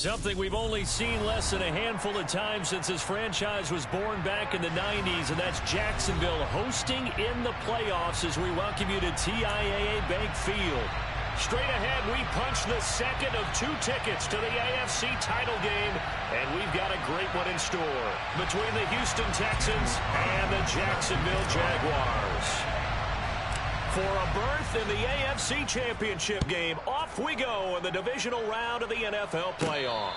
Something we've only seen less than a handful of times since this franchise was born back in the 90s, and that's Jacksonville hosting in the playoffs as we welcome you to TIAA Bank Field. Straight ahead, we punch the second of 2 tickets to the AFC title game, and we've got a great one in store between the Houston Texans and the Jacksonville Jaguars. For a berth in the AFC Championship game, off we go in the divisional round of the NFL playoffs.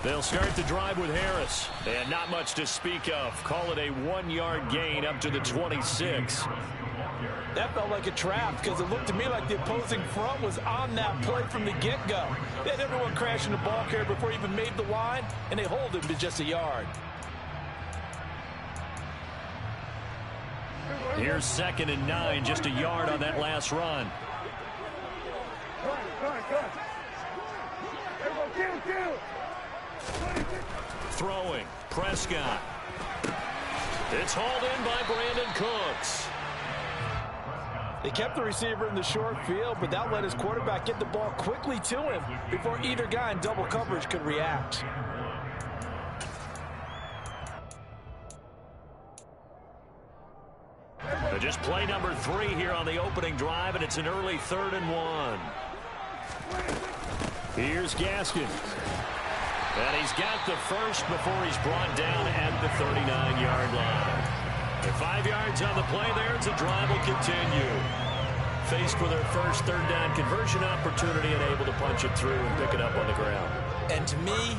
They'll start the drive with Harris, and not much to speak of. Call it a 1-yard gain up to the 26. That felt like a trap because it looked to me like the opposing front was on that play from the get-go. They had everyone crashing the ball carrier before he even made the line, and they hold him to just a yard. Here's 2nd and 9, just a yard on that last run. Throwing, Prescott. It's hauled in by Brandon Cooks. They kept the receiver in the short field, but that let his quarterback get the ball quickly to him before either guy in double coverage could react. Just play number 3 here on the opening drive, and it's an early 3rd and 1. Here's Gaskin. And he's got the first before he's brought down at the 39-yard line. And 5 yards on the play there, as the drive will continue. Faced with their first 3rd down conversion opportunity and able to punch it through and pick it up on the ground. And to me,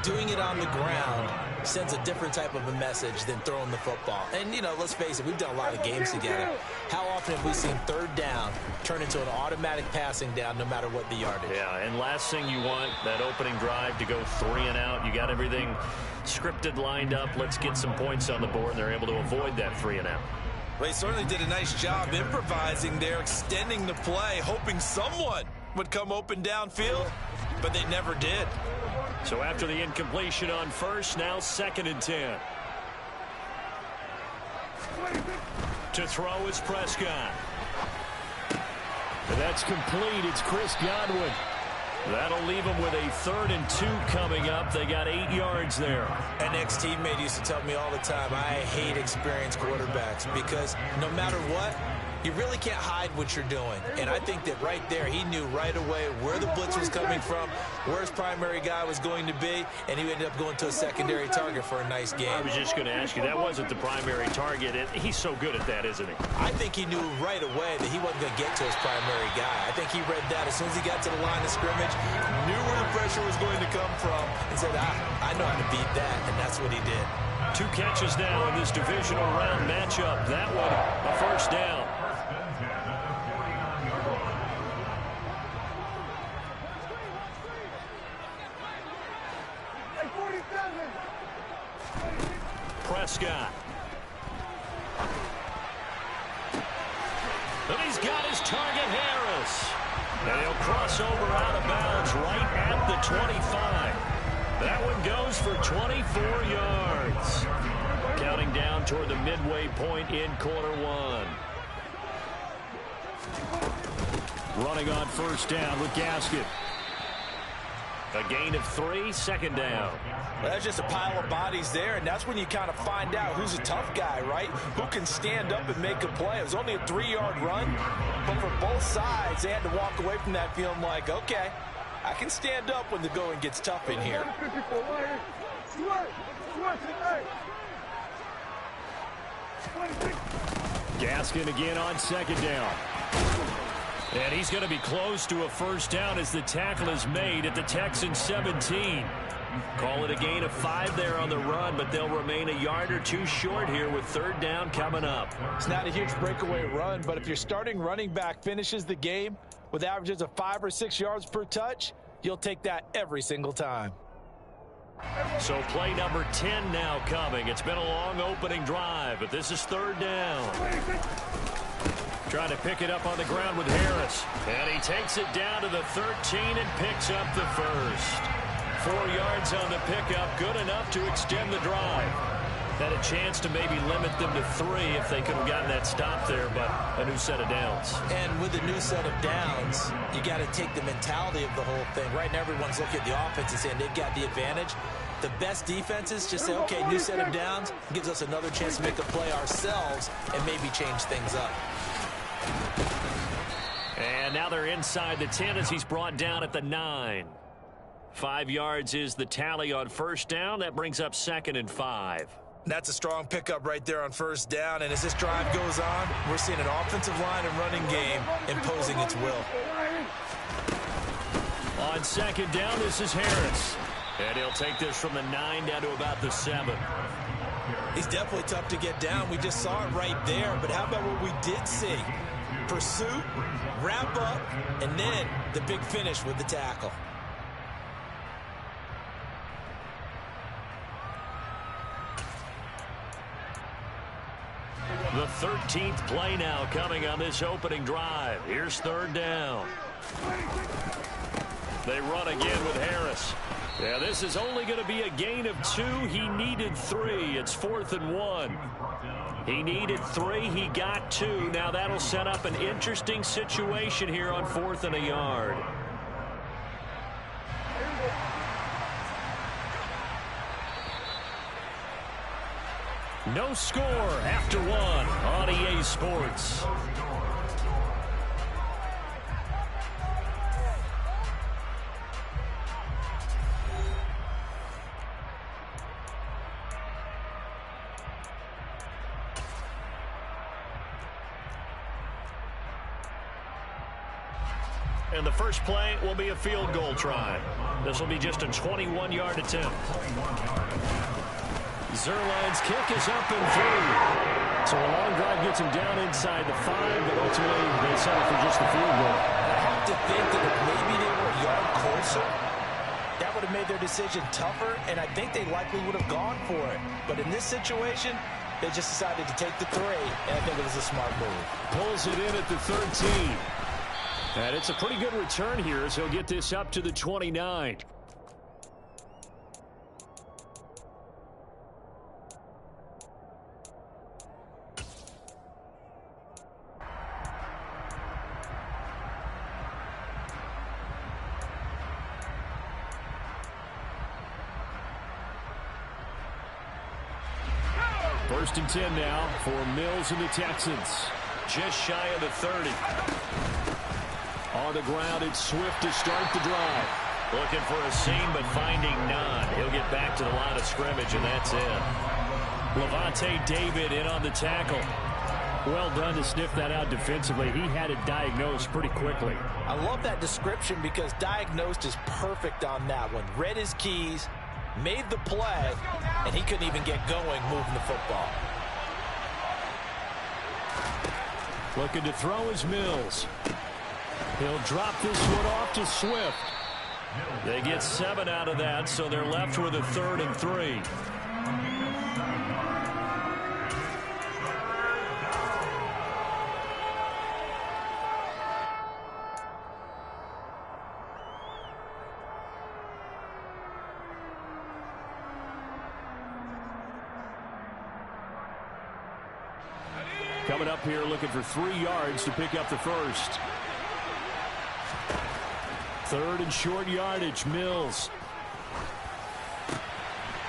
doing it on the ground sends a different type of a message than throwing the football. And, you know, let's face it, we've done a lot of games together. How often have we seen 3rd down turn into an automatic passing down no matter what the yardage? Yeah, and last thing you want, that opening drive to go 3 and out. You got everything scripted, lined up. Let's get some points on the board, and they're able to avoid that 3 and out. Well, he certainly did a nice job improvising there, extending the play, hoping someone would come open downfield, but they never did. So after the incompletion on first, now 2nd and 10. To throw is Prescott. And that's complete. It's Chris Godwin. That'll leave them with a 3rd and 2 coming up. They got 8 yards there. An ex-teammate used to tell me all the time, I hate experienced quarterbacks because no matter what, you really can't hide what you're doing. And I think that right there, he knew right away where the blitz was coming from, where his primary guy was going to be, and he ended up going to a secondary target for a nice game. I was just going to ask you, that wasn't the primary target. And he's so good at that, isn't he? I think he knew right away that he wasn't going to get to his primary guy. I think he read that as soon as he got to the line of scrimmage, knew where the pressure was going to come from, and said, I know how to beat that, and that's what he did. 2 catches now in this divisional round matchup. That one, a 1st down. Prescott. And he's got his target, Harris. And he'll cross over out of bounds right at the 25. That one goes for 24 yards. Counting down toward the midway point in quarter 1. Running on 1st down with Gaskin. A gain of 3, 2nd down. Well, that's just a pile of bodies there, and that's when you kind of find out who's a tough guy, right? Who can stand up and make a play. It was only a 3-yard run, but for both sides, they had to walk away from that feeling like, okay, I can stand up when the going gets tough in here. Gaskin again on 2nd down. And he's going to be close to a 1st down as the tackle is made at the Texans 17. Call it a gain of 5 there on the run, but they'll remain a yard or two short here with third down coming up. It's not a huge breakaway run, but if your starting running back finishes the game with averages of 5 or 6 yards per touch, you'll take that every single time. So play number 10 now coming. It's been a long opening drive, but this is third down. Trying to pick it up on the ground with Harris. And he takes it down to the 13 and picks up the first. 4 yards on the pickup, good enough to extend the drive. Had a chance to maybe limit them to 3 if they could have gotten that stop there, but a new set of downs. And with a new set of downs, you got to take the mentality of the whole thing. Right now, everyone's looking at the offense and saying they've got the advantage. The best defenses just say, okay, new set of downs, gives us another chance to make a play ourselves and maybe change things up. And now they're inside the 10 as he's brought down at the 9. 5 yards is the tally on first down. That brings up 2nd and 5. That's a strong pickup right there on first down. And as this drive goes on, we're seeing an offensive line and running game imposing its will. On second down, this is Harris. And he'll take this from the 9 down to about the 7. He's definitely tough to get down. We just saw it right there. But how about what we did see? Pursuit, wrap up, and then the big finish with the tackle. The 13th play now coming on this opening drive. Here's third down. They run again with Harris. Yeah, this is only going to be a gain of 2. He needed 3. It's 4th and 1. He needed 3. He got 2. Now that'll set up an interesting situation here on 4th and a yard. No score after 1 on EA Sports. And the first play will be a field goal try. This will be just a 21-yard attempt. Zerline's kick is up and through. So a long drive gets him down inside the 5, but ultimately they settle for just the field goal. I have to think that if maybe they were a yard closer, that would have made their decision tougher, and I think they likely would have gone for it. But in this situation, they just decided to take the 3, and I think it was a smart move. Pulls it in at the 13. And it's a pretty good return here as he'll get this up to the 29. First and 10 now for Mills and the Texans. Just shy of the 30. On the ground, it's Swift to start the drive. Looking for a seam, but finding none. He'll get back to the line of scrimmage, and that's it. Levante David in on the tackle. Well done to sniff that out defensively. He had it diagnosed pretty quickly. I love that description because diagnosed is perfect on that one. Read his keys, made the play, and he couldn't even get going moving the football. Looking to throw is Mills. He'll drop this one off to Swift. They get 7 out of that, so they're left with a 3rd and 3. Coming up here looking for 3 yards to pick up the first. 3rd and short yardage, Mills.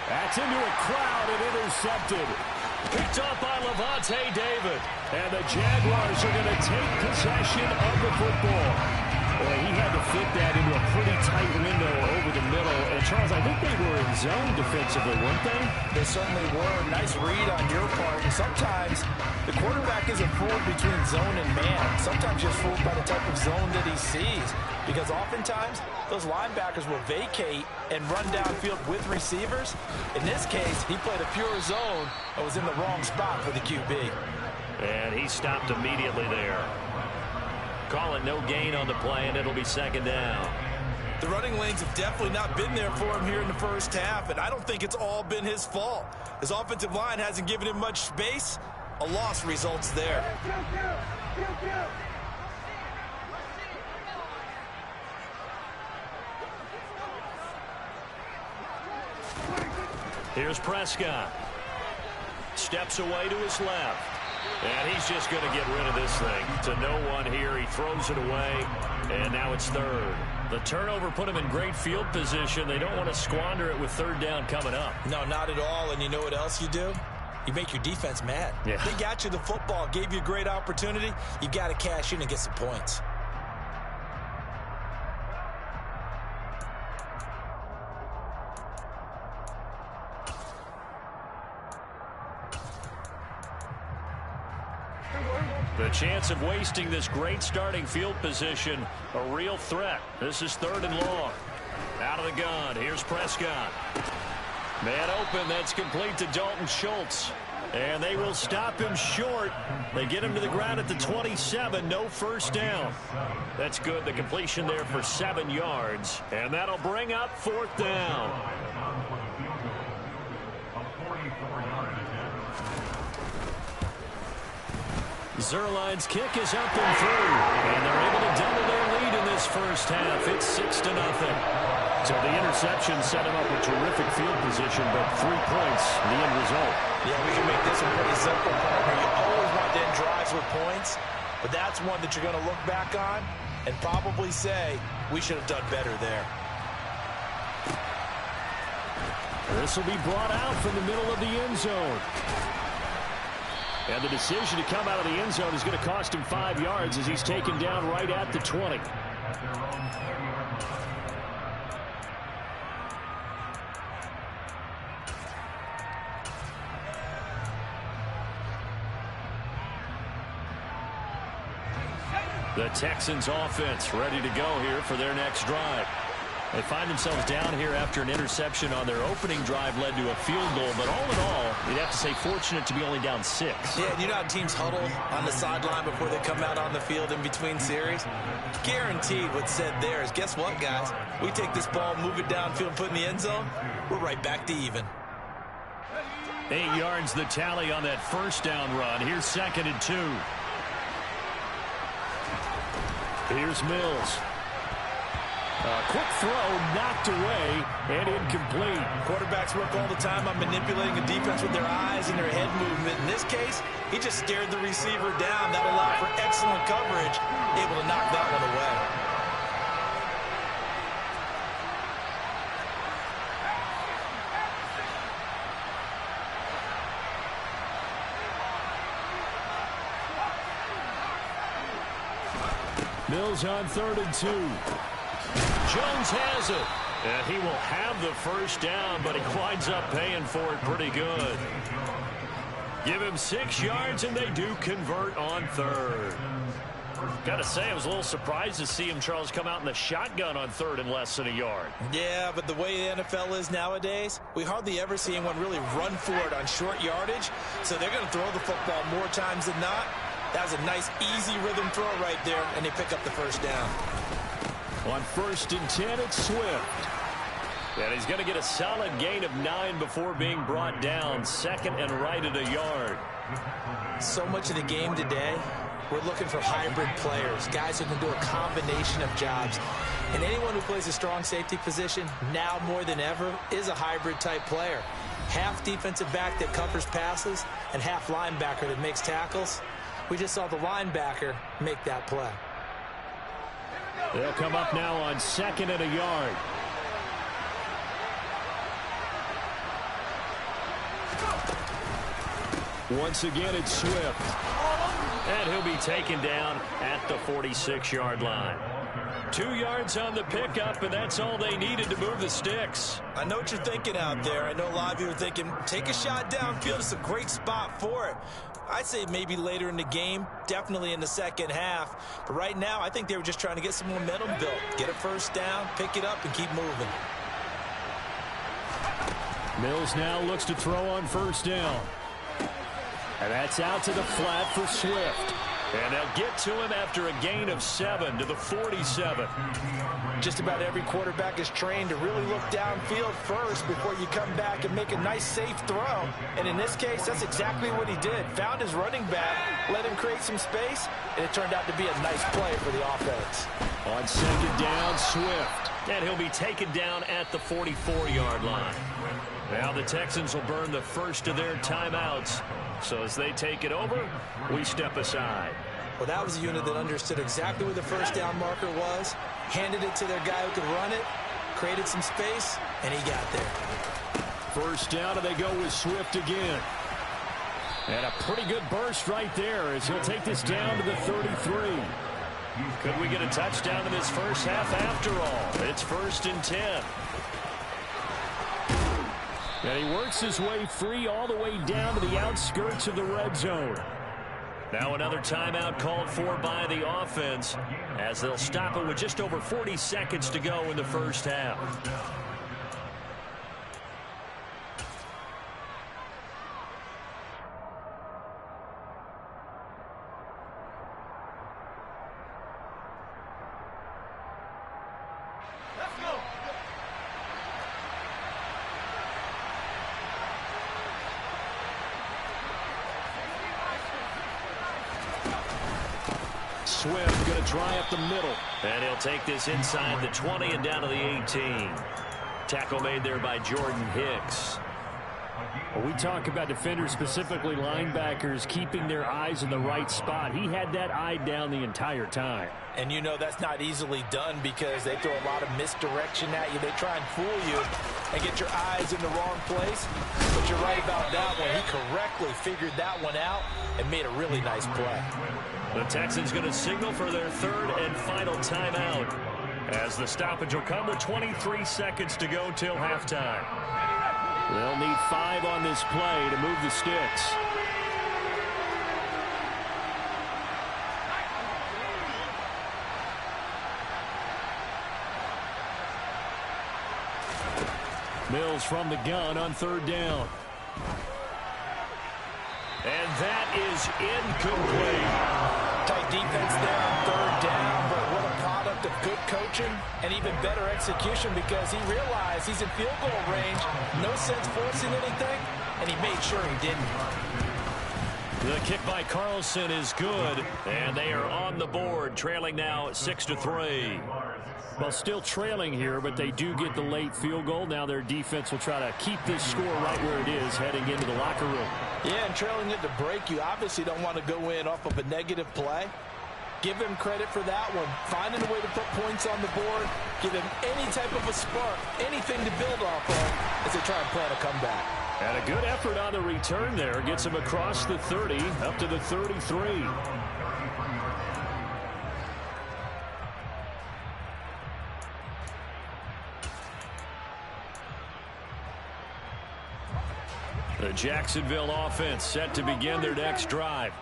That's into a crowd and intercepted. Picked up by Levante David. And the Jaguars are going to take possession of the football. Well, he had to fit that into a pretty tight window over the middle. And, Charles, I think they were in zone defensively, weren't they? They certainly were. Nice read on your part. And sometimes the quarterback isn't fooled between zone and man. Sometimes just fooled by the type of zone that he sees. Because oftentimes, those linebackers will vacate and run downfield with receivers. In this case, he played a pure zone and was in the wrong spot for the QB. And he stopped immediately there. Call it no gain on the play, and it'll be second down. The running lanes have definitely not been there for him here in the first half, and I don't think it's all been his fault. His offensive line hasn't given him much space. A loss results there. Here's Prescott. Steps away to his left. And he's just going to get rid of this thing. To no one here. He throws it away. And now it's third. The turnover put him in great field position. They don't want to squander it with third down coming up. No, not at all. And you know what else you do? You make your defense mad. Yeah. They got you the football, gave you a great opportunity. You got to cash in and get some points. The chance of wasting this great starting field position, a real threat. This is third and long. Out of the gun, here's Prescott. Man open, that's complete to Dalton Schultz. And they will stop him short. They get him to the ground at the 27, no first down. That's good, the completion there for 7 yards. And that'll bring up fourth down. Zerline's kick is up and through, and they're able to double their lead in this first half. It's 6-0. So the interception set him up with terrific field position, but 3 points, the end result. Yeah, we can make this one pretty simple, partner. You always want to end drives with points, but that's one that you're going to look back on and probably say, we should have done better there. This will be brought out from the middle of the end zone. And the decision to come out of the end zone is going to cost him 5 yards as he's taken down right at the 20. The Texans offense ready to go here for their next drive. They find themselves down here after an interception on their opening drive led to a field goal. But all in all, you'd have to say fortunate to be only down 6. Yeah, and you know how teams huddle on the sideline before they come out on the field in between series? Guaranteed what's said there is, guess what, guys? We take this ball, move it downfield, put it in the end zone, we're right back to even. 8 yards the tally on that first down run. Here's 2nd and 2. Here's Mills. A quick throw knocked away and incomplete. Quarterbacks work all the time on manipulating a defense with their eyes and their head movement. In this case, he just stared the receiver down. That allowed for excellent coverage, able to knock that one away. Mills on 3rd and 2. Jones has it, and he will have the first down, but he winds up paying for it pretty good. Give him 6 yards, and they do convert on 3rd. Got to say, I was a little surprised to see him, Charles, come out in the shotgun on 3rd and less than a yard. Yeah, but the way the NFL is nowadays, we hardly ever see anyone really run for it on short yardage, so they're going to throw the football more times than not. That was a nice, easy rhythm throw right there, and they pick up the first down. On 1st and 10, it's Swift. And he's going to get a solid gain of 9 before being brought down. 2nd and right at a yard. So much of the game today, we're looking for hybrid players, guys who can do a combination of jobs. And anyone who plays a strong safety position, now more than ever, is a hybrid-type player. Half defensive back that covers passes and half linebacker that makes tackles. We just saw the linebacker make that play. They'll come up now on 2nd and a yard. Once again, it's Swift. And he'll be taken down at the 46-yard line. 2 yards on the pickup, and that's all they needed to move the sticks. I know what you're thinking out there. I know a lot of you are thinking, take a shot downfield. It's a great spot for it. I'd say maybe later in the game, definitely in the second half. But right now, I think they were just trying to get some momentum built. Get a first down, pick it up, and keep moving. Mills now looks to throw on first down. And that's out to the flat for Swift. And they'll get to him after a gain of 7 to the 47. Just about every quarterback is trained to really look downfield first before you come back and make a nice, safe throw. And in this case, that's exactly what he did. Found his running back, let him create some space, and it turned out to be a nice play for the offense. On second down, Swift. And he'll be taken down at the 44-yard line. Now the Texans will burn the first of their timeouts. So as they take it over, we step aside. Well, that was a unit that understood exactly where the first down marker was, handed it to their guy who could run it, created some space, and he got there. First down, and they go with Swift again. And a pretty good burst right there as he'll take this down to the 33. Could we get a touchdown in this first half after all? It's 1st and 10. And he works his way free all the way down to the outskirts of the red zone. Now another timeout called for by the offense as they'll stop it with just over 40 seconds to go in the first half. Swift going to try up the middle. And he'll take this inside the 20 and down to the 18. Tackle made there by Jordan Hicks. Well, we talk about defenders, specifically linebackers, keeping their eyes in the right spot. He had that eye down the entire time. And you know that's not easily done because they throw a lot of misdirection at you. They try and fool you and get your eyes in the wrong place. But you're right about that one. He correctly figured that one out and made a really nice play. The Texans going to signal for their third and final timeout as the stoppage will come with 23 seconds to go till halftime. They'll need 5 on this play to move the sticks. Mills from the gun on third down. And that is incomplete. Tight defense there on third down, but what a product of good coaching and even better execution because he realized he's in field goal range. No sense forcing anything, and he made sure he didn't. The kick by Carlson is good, and they are on the board, trailing now 6-3. Well, still trailing here, but they do get the late field goal. Now their defense will try to keep this score right where it is heading into the locker room. Yeah, and trailing at the break, you obviously don't want to go in off of a negative play. Give him credit for that one. Finding a way to put points on the board. Give him any type of a spark, anything to build off of as they try and plan a comeback. And a good effort on the return there. Gets him across the 30, up to the 33. The Jacksonville offense set to begin their next drive.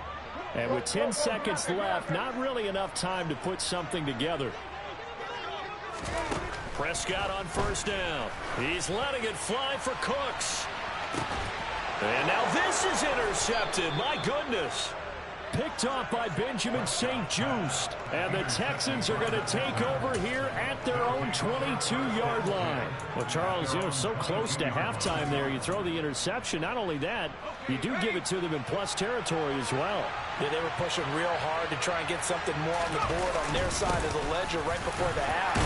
And with 10 seconds left, not really enough time to put something together. Prescott on first down. He's letting it fly for Cooks. And now this is intercepted. My goodness. Picked off by Benjamin St-Juste. And the Texans are going to take over here at their own 22-yard line. Well, Charles, so close to halftime there. You throw the interception. Not only that, you do give it to them in plus territory as well. Yeah, they were pushing real hard to try and get something more on the board on their side of the ledger right before the half.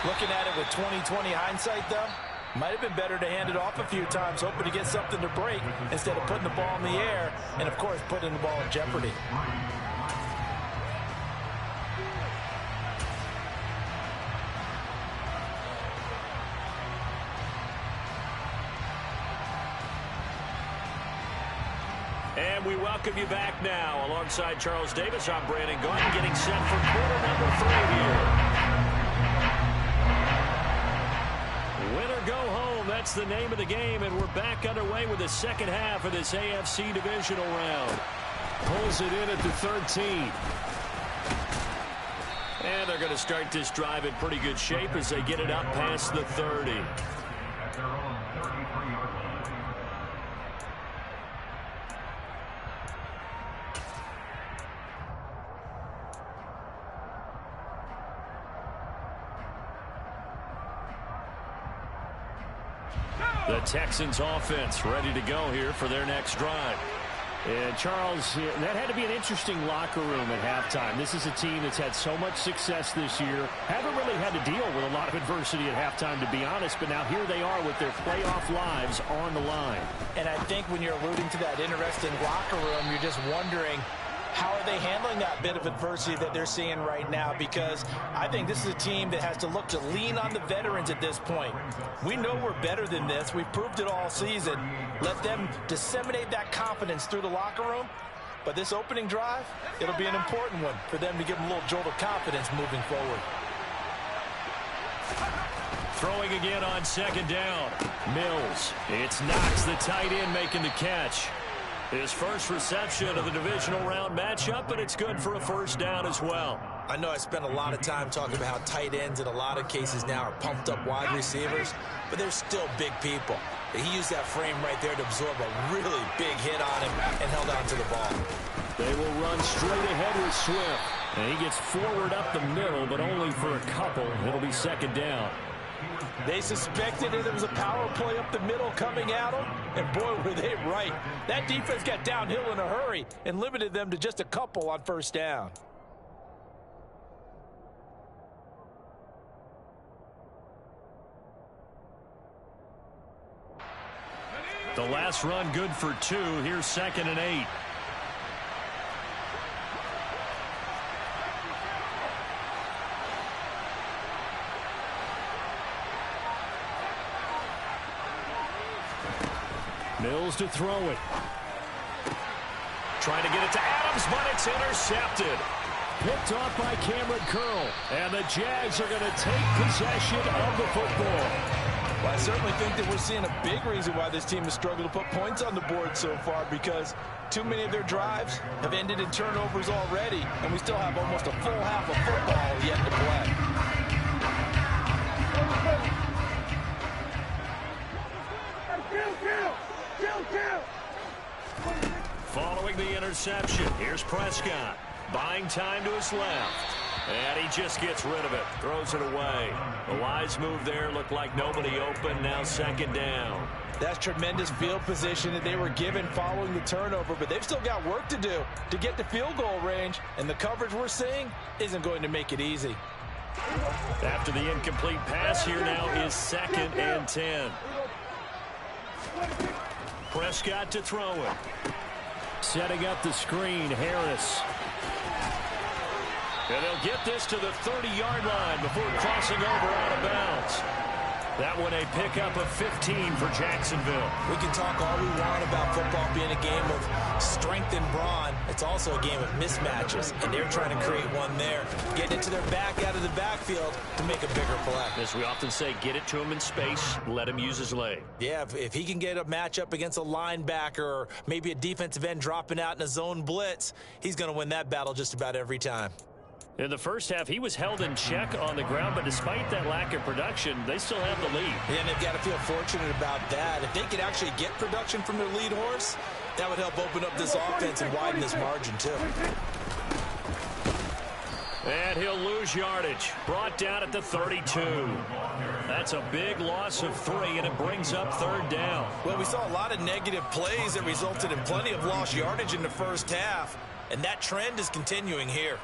Looking at it with 20/20 hindsight, though, might have been better to hand it off a few times, hoping to get something to break instead of putting the ball in the air and, of course, putting the ball in jeopardy. And we welcome you back now. Alongside Charles Davis, I'm Brandon Gaws, getting set for quarter number 3 here. Win or go home, that's the name of the game, and we're back underway with the second half of this AFC divisional round. Pulls it in at the 13. And they're going to start this drive in pretty good shape as they get it up past the 30. The Texans offense ready to go here for their next drive. And Charles, that had to be an interesting locker room at halftime. This is a team that's had so much success this year. Haven't really had to deal with a lot of adversity at halftime, to be honest. But now here they are with their playoff lives on the line. And I think when you're alluding to that interesting locker room, you're just wondering, how are they handling that bit of adversity that they're seeing right now? Because I think this is a team that has to look to lean on the veterans at this point. We know we're better than this. We've proved it all season. Let them disseminate that confidence through the locker room. But this opening drive, it'll be an important one for them to give them a little jolt of confidence moving forward. Throwing again on second down. Mills. It's Knox, the tight end, making the catch. His first reception of the divisional round matchup, but it's good for a first down as well. I know I spent a lot of time talking about how tight ends in a lot of cases now are pumped up wide receivers, but they're still big people. He used that frame right there to absorb a really big hit on him and held on to the ball. They will run straight ahead with Swift. And he gets forward up the middle, but only for a couple. It'll be second down. They suspected it was a power play up the middle coming at them, and boy, were they right. That defense got downhill in a hurry and limited them to just a couple on first down. The last run good for 2. Here's 2nd and 8. Mills to throw it. Trying to get it to Adams, but it's intercepted. Picked off by Cameron Curl. And the Jags are going to take possession of the football. Well, I certainly think that we're seeing a big reason why this team has struggled to put points on the board so far, because too many of their drives have ended in turnovers already, and we still have almost a full half of football yet to play. Following the interception, here's Prescott. Buying time to his left. And he just gets rid of it. Throws it away. The wise move there. Looked like nobody open. Now second down. That's tremendous field position that they were given following the turnover, but they've still got work to do to get to field goal range, and the coverage we're seeing isn't going to make it easy. After the incomplete pass, here now is 2nd and 10. Prescott to throw it. Setting up the screen, Harris. And they'll get this to the 30-yard line before crossing over out of bounds. That one a pickup of 15 for Jacksonville. We can talk all we want about football being a game of strength and brawn. It's also a game of mismatches, and they're trying to create one there. Getting it to their back out of the backfield to make a bigger play. As we often say, get it to him in space, let him use his leg. Yeah, if he can get a matchup against a linebacker or maybe a defensive end dropping out in a zone blitz, he's going to win that battle just about every time. In the first half, he was held in check on the ground, but despite that lack of production, they still have the lead. Yeah, and they've got to feel fortunate about that. If they could actually get production from their lead horse, that would help open up this offense and widen this margin, too. And he'll lose yardage. Brought down at the 32. That's a big loss of 3, and it brings up third down. Well, we saw a lot of negative plays that resulted in plenty of lost yardage in the first half, and that trend is continuing here.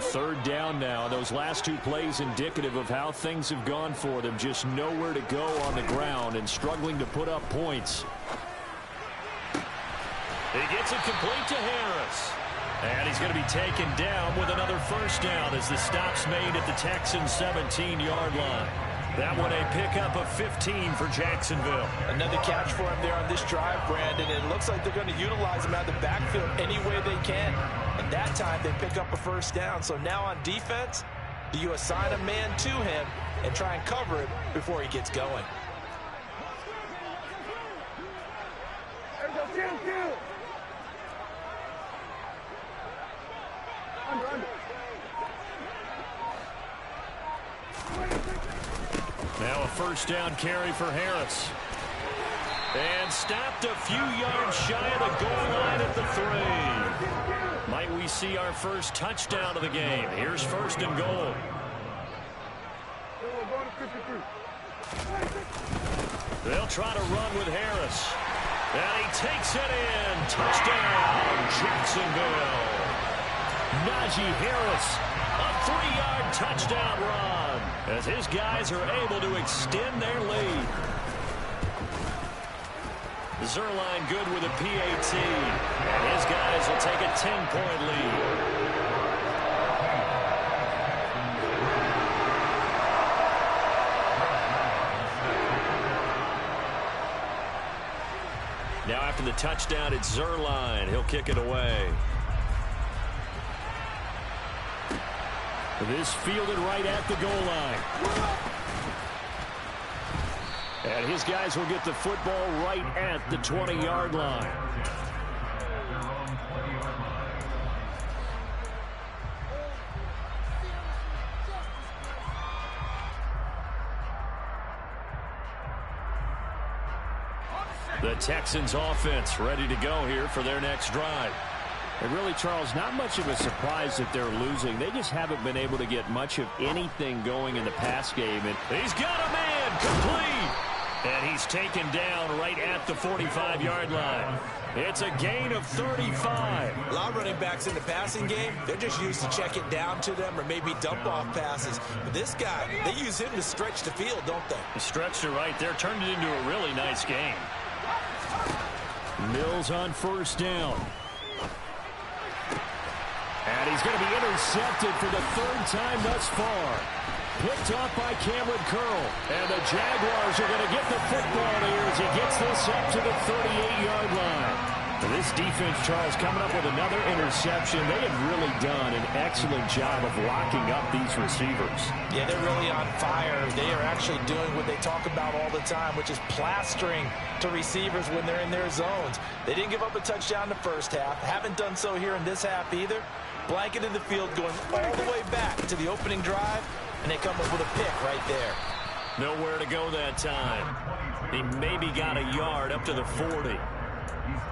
Third down now. Those last 2 plays indicative of how things have gone for them. Just nowhere to go on the ground and struggling to put up points. He gets it complete to Harris. And he's going to be taken down with another first down as the stop's made at the Texans' 17-yard line. That one a pickup of 15 for Jacksonville. Another catch for him there on this drive, Brandon. It looks like they're going to utilize him out of the backfield any way they can. And that time they pick up a first down. So now on defense, do you assign a man to him and try and cover it before he gets going? Now a first down carry for Harris. And stopped a few yards shy of the goal line at the 3. Might we see our first touchdown of the game? Here's first and goal. They'll try to run with Harris. And he takes it in. Touchdown, Jacksonville. Najee Harris, a 3-yard touchdown run as his guys are able to extend their lead. Zerline good with a PAT, and his guys will take a 10-point lead. Now after the touchdown, it's Zerline. He'll kick it away. This fielded right at the goal line. And his guys will get the football right at the 20-yard line. The Texans offense ready to go here for their next drive. And really, Charles, not much of a surprise that they're losing. They just haven't been able to get much of anything going in the pass game. And he's got a man complete. And he's taken down right at the 45-yard line. It's a gain of 35. A lot of running backs in the passing game, they're just used to check it down to them or maybe dump off passes. But this guy, they use him to stretch the field, don't they? He stretched it right there, turned it into a really nice game. Mills on first down. And he's going to be intercepted for the 3rd time thus far. Picked off by Cameron Curl. And the Jaguars are going to get the football here as he gets this up to the 38-yard line. This defense, Charles, coming up with another interception. They have really done an excellent job of locking up these receivers. Yeah, they're really on fire. They are actually doing what they talk about all the time, which is plastering to receivers when they're in their zones. They didn't give up a touchdown in the first half. Haven't done so here in this half either. Blanketed the field going all the way back to the opening drive, and they come up with a pick right there. Nowhere to go that time. He maybe got a yard up to the 40.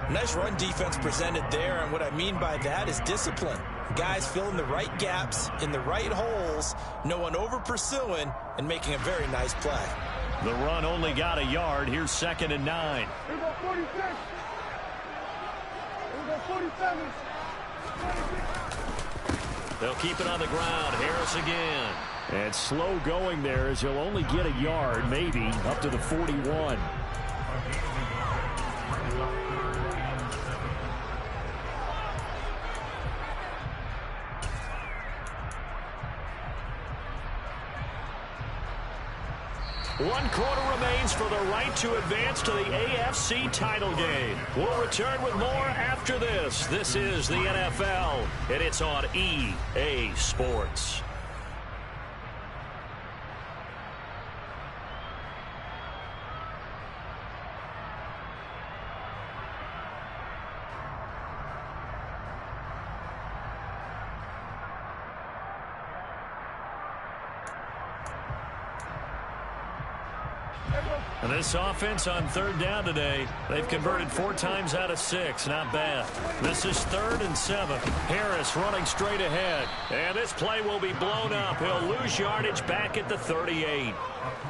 Nice run defense presented there, and what I mean by that is discipline. Guys filling the right gaps in the right holes, no one over pursuing, and making a very nice play. The run only got a yard. Here's 2nd and 9. Here we go 46. Here we go 47. They'll keep it on the ground. Harris again. And slow going there as he'll only get a yard, maybe, up to the 41. One quarter remains for the right to advance to the AFC title game. We'll return with more after this. This is the NFL, and it's on EA Sports. And this offense on 3rd down today, they've converted 4 times out of 6. Not bad. This is 3rd and 7. Harris running straight ahead. And this play will be blown up. He'll lose yardage back at the 38.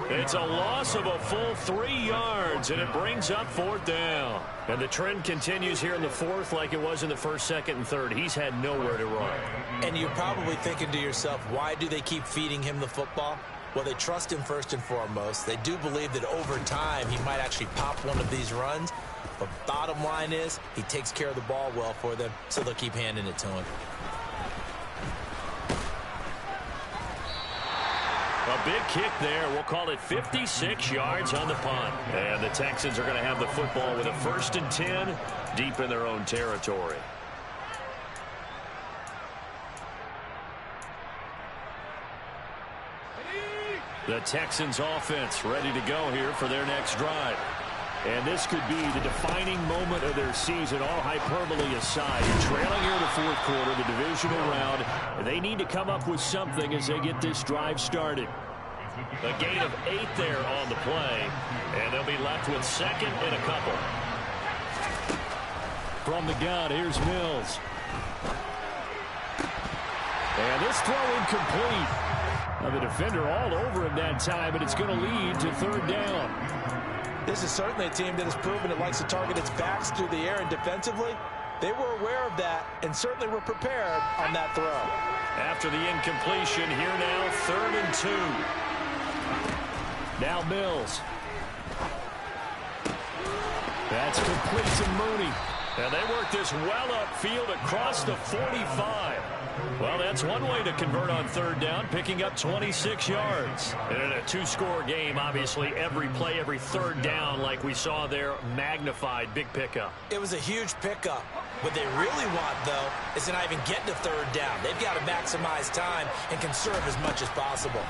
It's a loss of a full 3 yards, and it brings up 4th down. And the trend continues here in the 4th like it was in the 1st, 2nd, and 3rd. He's had nowhere to run. And you're probably thinking to yourself, why do they keep feeding him the football? Well, they trust him first and foremost. They do believe that over time he might actually pop one of these runs. But bottom line is, he takes care of the ball well for them, so they'll keep handing it to him. A big kick there. We'll call it 56 yards on the punt. And the Texans are going to have the football with a 1st and 10 deep in their own territory. The Texans offense ready to go here for their next drive. And this could be the defining moment of their season, all hyperbole aside. Trailing here in the fourth quarter, the divisional round. They need to come up with something as they get this drive started. A gain of 8 there on the play. And they'll be left with 2nd and a couple. From the gun, here's Mills. And this throw incomplete. Now the defender all over him that time, but it's going to lead to 3rd down. This is certainly a team that has proven it likes to target its backs through the air, and defensively, they were aware of that and certainly were prepared on that throw. After the incompletion, here now, 3rd and 2. Now Mills. That's complete to Mooney. And they work this well upfield across the 45. Well, that's one way to convert on 3rd down, picking up 26 yards. And in a 2-score game, obviously, every play, every 3rd down, like we saw there, magnified, big pickup. It was a huge pickup. What they really want, though, is to not even get to 3rd down. They've got to maximize time and conserve as much as possible.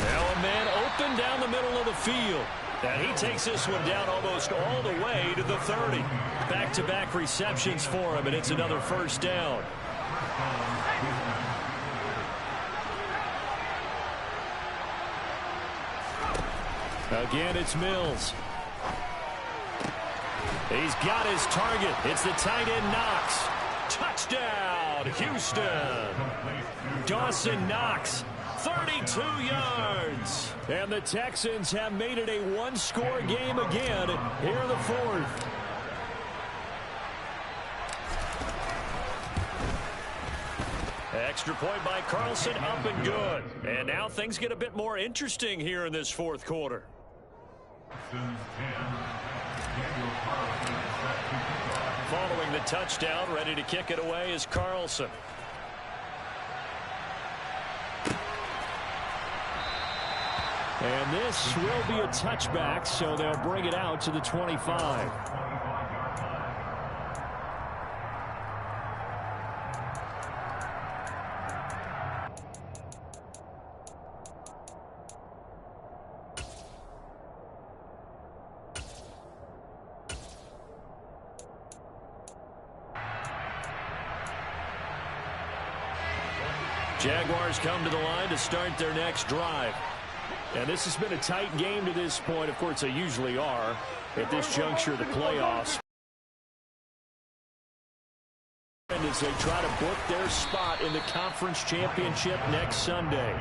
Now a man open down the middle of the field. And he takes this one down almost all the way to the 30. Back-to-back receptions for him, and it's another 1st down. Again, it's Mills. He's got his target. It's the tight end Knox. Touchdown, Houston. Dawson Knox. 32 yards. And the Texans have made it a 1-score game again here in the 4th. Extra point by Carlson, up and good. And now things get a bit more interesting here in this 4th quarter. Following the touchdown, ready to kick it away is Carlson. And this will be a touchback, so they'll bring it out to the 25. Jaguars come to the line to start their next drive. And this has been a tight game to this point. Of course, they usually are at this juncture of the playoffs. And as they try to book their spot in the conference championship next Sunday.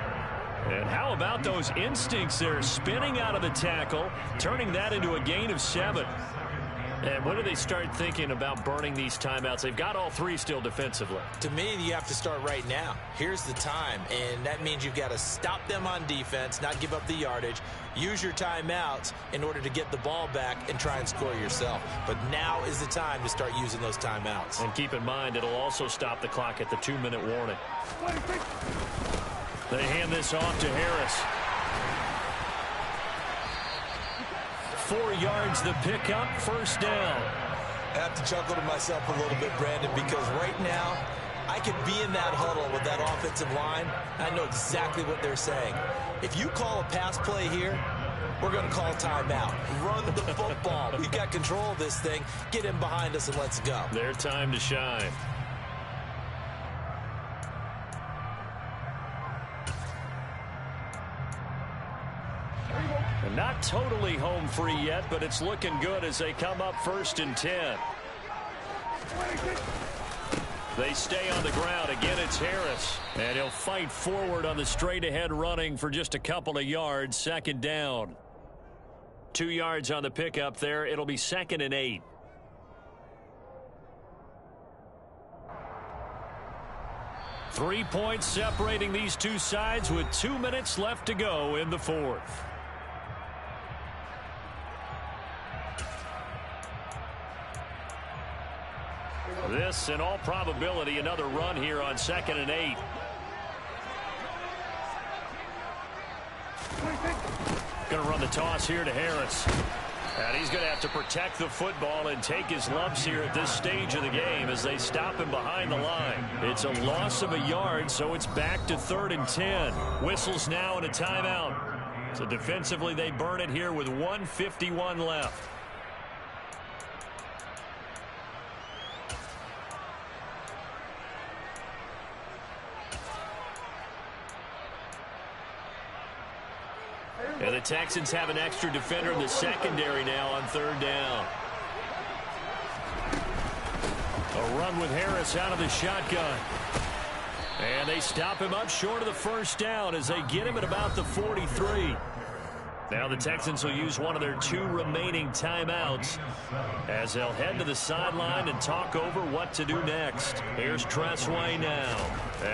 And how about those instincts there, spinning out of the tackle, turning that into a gain of 7. And when do they start thinking about burning these timeouts? They've got all 3 still defensively. To me, you have to start right now. Here's the time, and that means you've got to stop them on defense, not give up the yardage, use your timeouts in order to get the ball back and try and score yourself. But now is the time to start using those timeouts. And keep in mind, it'll also stop the clock at the 2-minute warning. They hand this off to Harris. 4 yards the pickup, 1st down. I have to chuckle to myself a little bit, Brandon, because right now I could be in that huddle with that offensive line. I know exactly what they're saying. If you call a pass play here, we're going to call a timeout. Run the football. We've got control of this thing. Get in behind us and let's go. Their time to shine. And not totally home free yet, but it's looking good as they come up 1st and 10. They stay on the ground. Again, it's Harris. And he'll fight forward on the straight-ahead running for just a couple of yards. 2nd down. 2 yards on the pickup there. It'll be 2nd and 8. Three points separating these two sides with 2 minutes left to go in the 4th. This, in all probability, another run here on 2nd and 8. Going to run the toss here to Harris. And he's going to have to protect the football and take his lumps here at this stage of the game as they stop him behind the line. It's a loss of a yard, so it's back to 3rd and 10. Whistles now and a timeout. So defensively, they burn it here with 1:51 left. And the Texans have an extra defender in the secondary now on 3rd down. A run with Harris out of the shotgun. And they stop him up short of the 1st down as they get him at about the 43. Now the Texans will use one of their 2 remaining timeouts as they'll head to the sideline and talk over what to do next. Here's Tressway now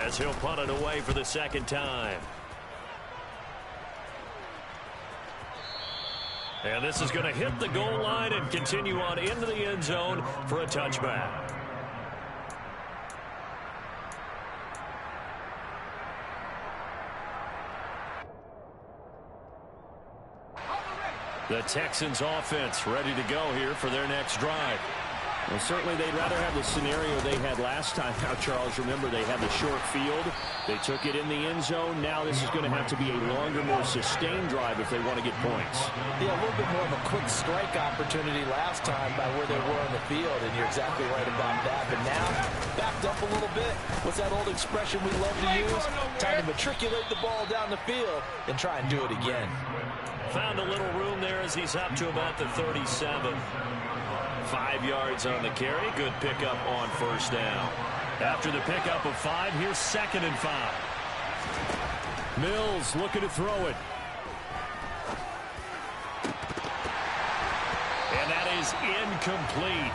as he'll punt it away for the 2nd time. And this is going to hit the goal line and continue on into the end zone for a touchback. The Texans offense ready to go here for their next drive. Well, certainly they'd rather have the scenario they had last time. Now, Charles, remember, they had the short field. They took it in the end zone. Now this is going to have to be a longer, more sustained drive if they want to get points. Yeah, a little bit more of a quick strike opportunity last time by where they were on the field, and you're exactly right about that. But now, backed up a little bit. What's that old expression we love to use? Time to matriculate the ball down the field and try and do it again. Found a little room there as he's up to about the 37. 5 yards on the carry. Good pickup on 1st down. After the pickup of 5, here's 2nd and 5. Mills looking to throw it. And that is incomplete.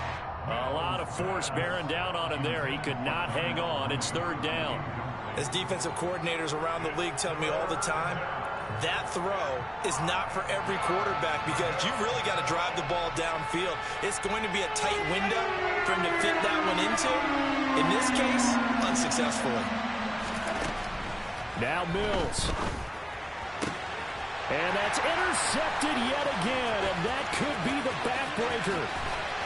A lot of force bearing down on him there. He could not hang on. It's 3rd down. As defensive coordinators around the league tell me all the time, that throw is not for every quarterback because you've really got to drive the ball downfield. It's going to be a tight window for him to fit that one into. In this case, unsuccessfully. Now Mills. And that's intercepted yet again, and that could be the backbreaker.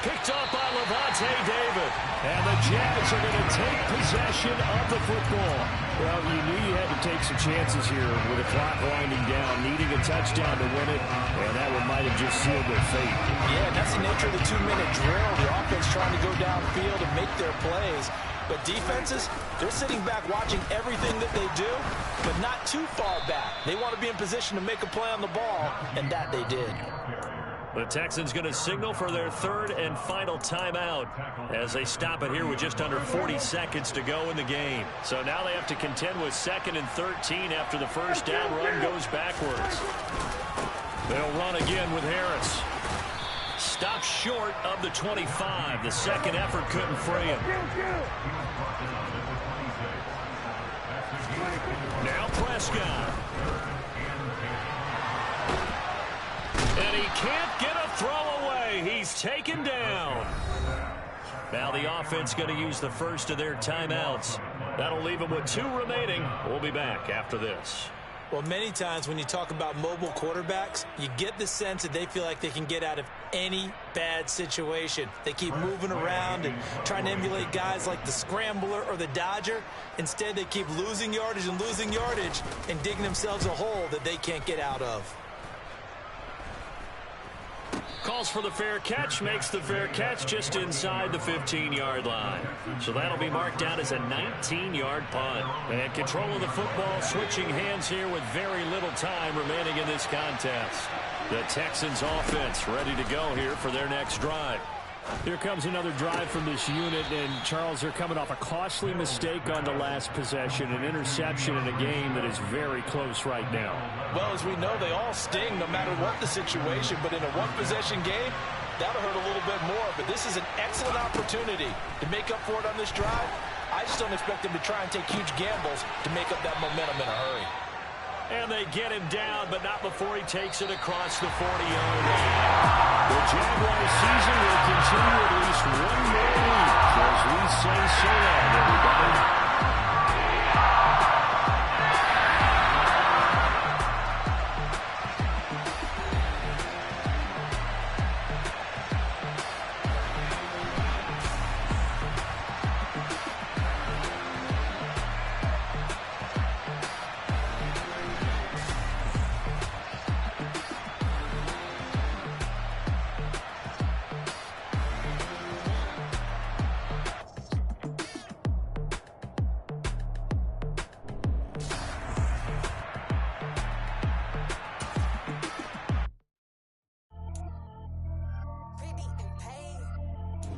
Picked up by Levante David. And the Jags are going to take possession of the football. Well, you knew you had to take some chances here with the clock winding down, needing a touchdown to win it, and that one might have just sealed their fate. Yeah, that's the nature of the 2-minute drill. The offense trying to go downfield and make their plays. But defenses, they're sitting back watching everything that they do, but not too far back. They want to be in position to make a play on the ball, and that they did. The Texans going to signal for their 3rd and final timeout as they stop it here with just under 40 seconds to go in the game. So now they have to contend with 2nd and 13 after the 1st down run goes backwards. They'll run again with Harris. Stopped short of the 25. The second effort couldn't free him. Now Prescott. And he can't get a throw away. He's taken down. Now the offense going to use the first of their timeouts. That'll leave them with 2 remaining. We'll be back after this. Well, many times when you talk about mobile quarterbacks, you get the sense that they feel like they can get out of any bad situation. They keep moving around and trying to emulate guys like the Scrambler or the Dodger. Instead, they keep losing yardage and digging themselves a hole that they can't get out of. Calls for the fair catch, makes the fair catch just inside the 15-yard line. So that'll be marked down as a 19-yard punt. And control of the football switching hands here with very little time remaining in this contest. The Texans offense ready to go here for their next drive. Here comes another drive from this unit, and Charles, they're coming off a costly mistake on the last possession, an interception in a game that is very close right now. Well, as we know, they all sting no matter what the situation, but in a one-possession game, that'll hurt a little bit more. But this is an excellent opportunity to make up for it on this drive. I just don't expect them to try and take huge gambles to make up that momentum in a hurry. And they get him down, but not before he takes it across the 40-yard line. The Jaguars season will continue at least one more week as we say so long, everybody.